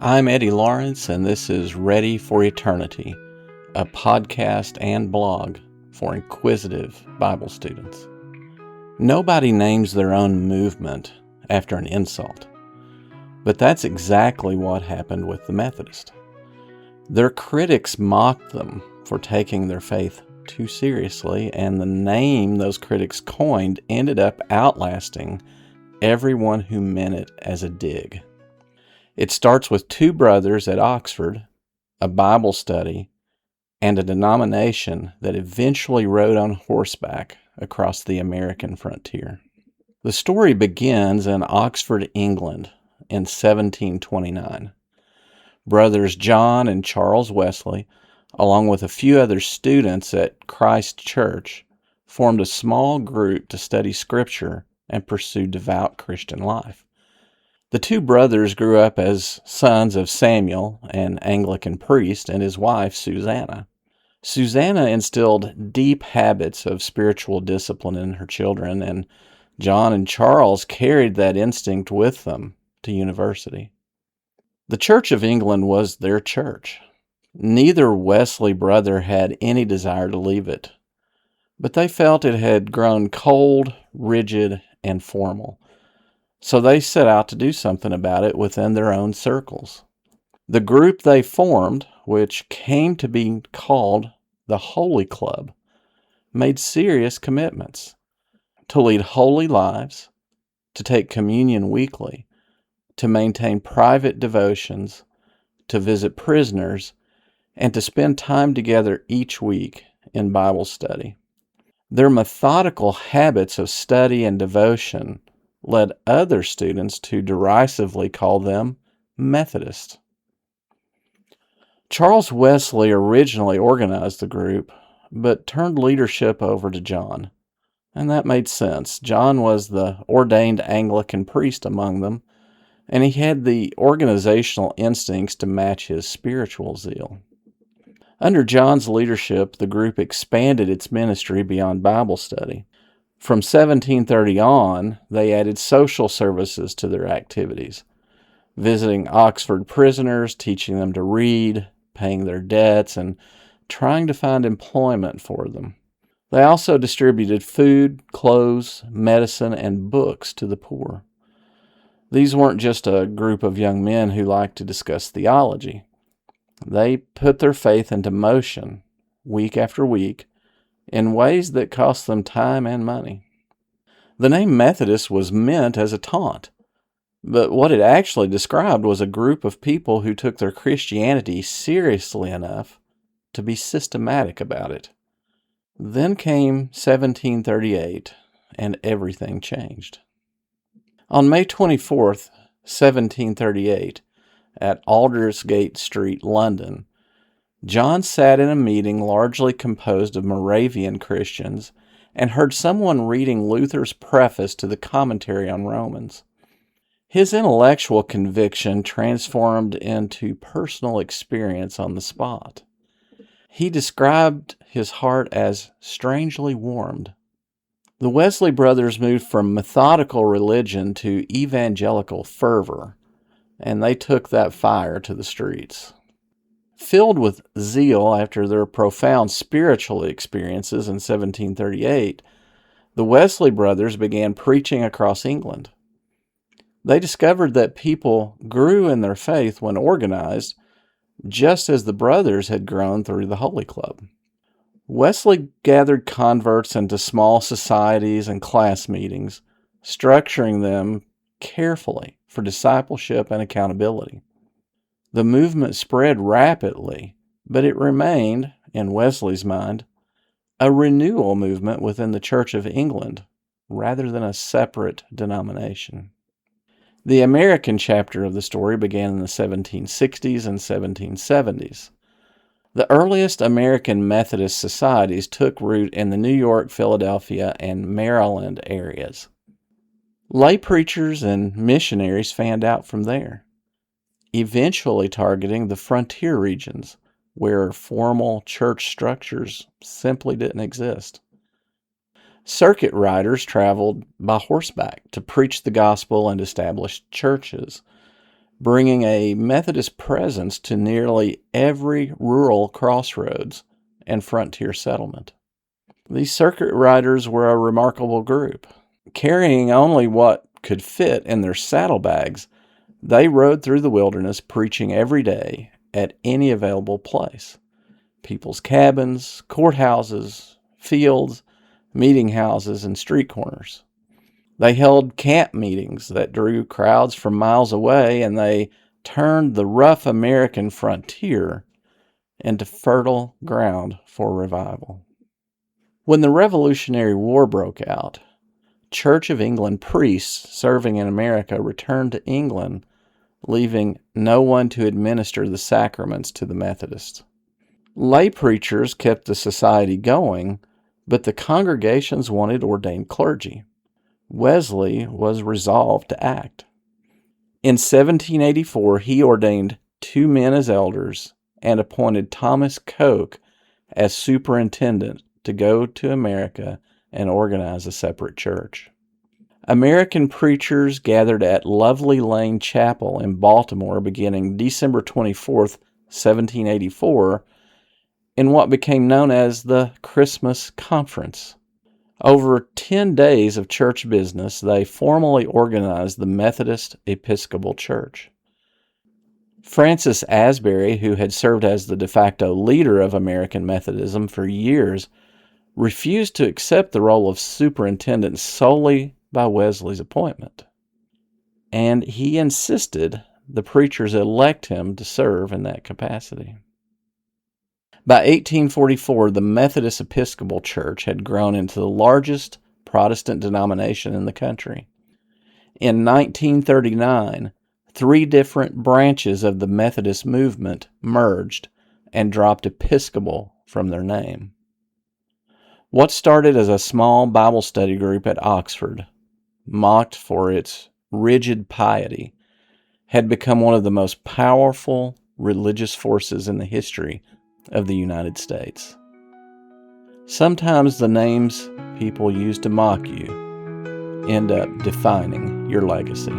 I'm Eddie Lawrence, and this is Ready for Eternity, a podcast and blog for inquisitive Bible students. Nobody names their own movement after an insult, but that's exactly what happened with the Methodists. Their critics mocked them for taking their faith too seriously, and the name those critics coined ended up outlasting everyone who meant it as a dig. It starts with two brothers at Oxford, a Bible study, and a denomination that eventually rode on horseback across the American frontier. The story begins in Oxford, England, in 1729. Brothers John and Charles Wesley, along with a few other students at Christ Church, formed a small group to study Scripture and pursue devout Christian life. The two brothers grew up as sons of Samuel, an Anglican priest, and his wife, Susanna. Susanna instilled deep habits of spiritual discipline in her children, and John and Charles carried that instinct with them to university. The Church of England was their church. Neither Wesley brother had any desire to leave it, but they felt it had grown cold, rigid, and formal. So they set out to do something about it within their own circles. The group they formed, which came to be called the Holy Club, made serious commitments to lead holy lives, to take communion weekly, to maintain private devotions, to visit prisoners, and to spend time together each week in Bible study. Their methodical habits of study and devotion led other students to derisively call them Methodists. Charles Wesley originally organized the group, but turned leadership over to John. And that made sense. John was the ordained Anglican priest among them, and he had the organizational instincts to match his spiritual zeal. Under John's leadership, the group expanded its ministry beyond Bible study. From 1730 on, they added social services to their activities, visiting Oxford prisoners, teaching them to read, paying their debts, and trying to find employment for them. They also distributed food, clothes, medicine, and books to the poor. These weren't just a group of young men who liked to discuss theology. They put their faith into motion, week after week, in ways that cost them time and money. The name Methodist was meant as a taunt, but what it actually described was a group of people who took their Christianity seriously enough to be systematic about it. Then came 1738, and everything changed. On May 24th, 1738, at Aldersgate Street, London, John sat in a meeting largely composed of Moravian Christians and heard someone reading Luther's preface to the commentary on Romans. His intellectual conviction transformed into personal experience on the spot. He described his heart as strangely warmed. The Wesley brothers moved from methodical religion to evangelical fervor, and they took that fire to the streets. Filled with zeal after their profound spiritual experiences in 1738, the Wesley brothers began preaching across England. They discovered that people grew in their faith when organized, just as the brothers had grown through the Holy Club. Wesley gathered converts into small societies and class meetings, structuring them carefully for discipleship and accountability. The movement spread rapidly, but it remained, in Wesley's mind, a renewal movement within the Church of England rather than a separate denomination. The American chapter of the story began in the 1760s and 1770s. The earliest American Methodist societies took root in the New York, Philadelphia, and Maryland areas. Lay preachers and missionaries fanned out from there, eventually targeting the frontier regions where formal church structures simply didn't exist. Circuit riders traveled by horseback to preach the gospel and establish churches. bringing a Methodist presence to nearly every rural crossroads and frontier settlement. These circuit riders were a remarkable group. Carrying only what could fit in their saddlebags, they rode through the wilderness preaching every day at any available place. People's cabins, courthouses, fields, meeting houses, and street corners. They held camp meetings that drew crowds from miles away, and they turned the rough American frontier into fertile ground for revival. When the Revolutionary War broke out, Church of England priests serving in America returned to England, leaving no one to administer the sacraments to the Methodists. Lay preachers kept the society going, but the congregations wanted ordained clergy. Wesley was resolved to act. In 1784, he ordained 2 men as elders and appointed Thomas Coke as superintendent to go to America and organize a separate church. American preachers gathered at Lovely Lane Chapel in Baltimore beginning December 24th, 1784, in what became known as the Christmas Conference. Over 10 days of church business, they formally organized the Methodist Episcopal Church. Francis Asbury, who had served as the de facto leader of American Methodism for years, refused to accept the role of superintendent solely by Wesley's appointment, and he insisted the preachers elect him to serve in that capacity. By 1844, the Methodist Episcopal Church had grown into the largest Protestant denomination in the country. In 1939, 3 different branches of the Methodist movement merged and dropped Episcopal from their name. What started as a small Bible study group at Oxford, mocked for its rigid piety, had become one of the most powerful religious forces in the history of the United States. Sometimes the names people use to mock you end up defining your legacy.